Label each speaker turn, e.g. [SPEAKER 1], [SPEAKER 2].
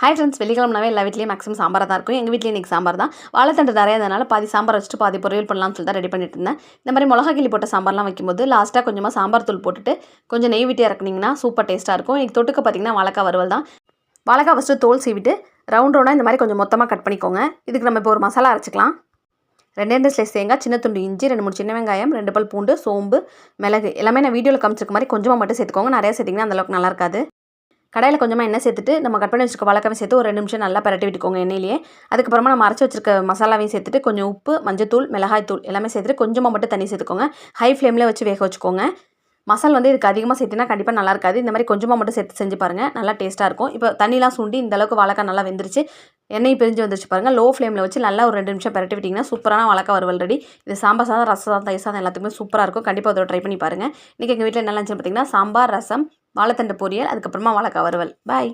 [SPEAKER 1] Hi friends, வெள்ளிக்கிழமைனாவே எல்லா வீட்லேயும் maximum சாம்பாராக தான் இருக்கும். எங்கள் வீட்லேயும் இன்றைக்கி சாம்பார் தான். வாழைத்தண்டு நிறையா இருந்தனால பாதி சாம்பார் வச்சுட்டு பாதி பொரியல் பண்ணலாம்னு சொல்லி தான் ரெடி பண்ணிட்டு இருந்தேன். இந்த மாதிரி மிளகா கிள்ளி போட்ட சாம்பார்லாம் வைக்கும்போது லாஸ்ட்டாக கொஞ்சமாக சாம்பார் தூள் போட்டுட்டு கொஞ்சம் நெய் விட்டு இறக்குனீங்கன்னா சூப்பர் டேஸ்ட்டாக இருக்கும். இன்றைக்கி தொட்டுக்க பார்த்திங்கன்னா வாழைக்காய் வறுவல் தான். வாழைக்காய் ஃபஸ்ட்டு தோல் சீவிட்டு ரவுண்டாக இந்த மாதிரி கொஞ்சம் மொத்தமாக கட் பண்ணிக்கோங்க. இதுக்கு நம்ம இப்போ ஒரு மசாலா அரைச்சிக்கலாம். 2 ஸ்லைஸ் தேங்காய், சின்ன துண்டு இஞ்சி, 2-3 சின்ன வெங்காயம், 2 பல் பூண்டு, சோம்பு, மிளகு எல்லாமே நான் வீடியோவில் காமிச்சிருக்க மாதிரி கொஞ்சமாக மட்டும் சேர்த்துக்கோங்க. நிறையா சேர்த்திங்கன்னா அந்தளவுக்கு நல்லா இருக்காது. கடாயில் கொஞ்சமாக எண்ணெய் சேர்த்துட்டு நம்ம கட் பண்ணி வச்சுருக்க வாழைக்காவை சேர்த்து ஒரு 2 நிமிஷம் நல்லா பரட்டி விட்டுக்கோங்க எண்ணெயிலேயே. அதுக்கப்புறமா நம்ம அரைச்சி வச்சிருக்க மசாலாவையும் சேர்த்துட்டு கொஞ்சம் உப்பு, மஞ்சத்தூள், மிளகாய் தூள் எல்லாமே சேர்த்துட்டு கொஞ்சமாக மட்டும் தண்ணி சேர்த்துக்கோங்க. ஹை ஃப்ளேமில் வச்சு வேக வச்சுக்கோங்க. மசால் இதுக்கு அதிகமாக சேர்த்தினா கண்டிப்பாக நல்லா இருக்காது. இந்த மாதிரி கொஞ்சமாக மட்டும் சேர்த்து செஞ்சு பாருங்கள், நல்லா டேஸ்ட்டாக இருக்கும். இப்போ தண்ணிலாம் சுண்டி இந்த அளவுக்கு வாழைக்காய் நல்லா வெந்துருச்சு, எண்ணெய் பிரிஞ்சு வந்துருச்சு பாருங்கள். லோ ஃப்ளேமில் வச்சு நல்லா ஒரு 2 நிமிஷம் பரட்டி விட்டிங்கன்னா சூப்பரான வாழைக்காய் வறுவல் ரெடி. இது சாம்பார் சாதம், ரசம் சாதம், தயிர் சாதம் எல்லாத்துக்குமே சூப்பராக இருக்கும். கண்டிப்பாக அதோட ட்ரை பண்ணி பாருங்கள். இன்றைக்கி எங்கள் வீட்டில் என்ன லஞ்சுன்னு பார்த்தீங்கன்னா சாம்பார், ரசம், வாழைத்தண்டு பொரியல், அதுக்கப்புறமா வாழைக்காய் வறுவல். பாய்.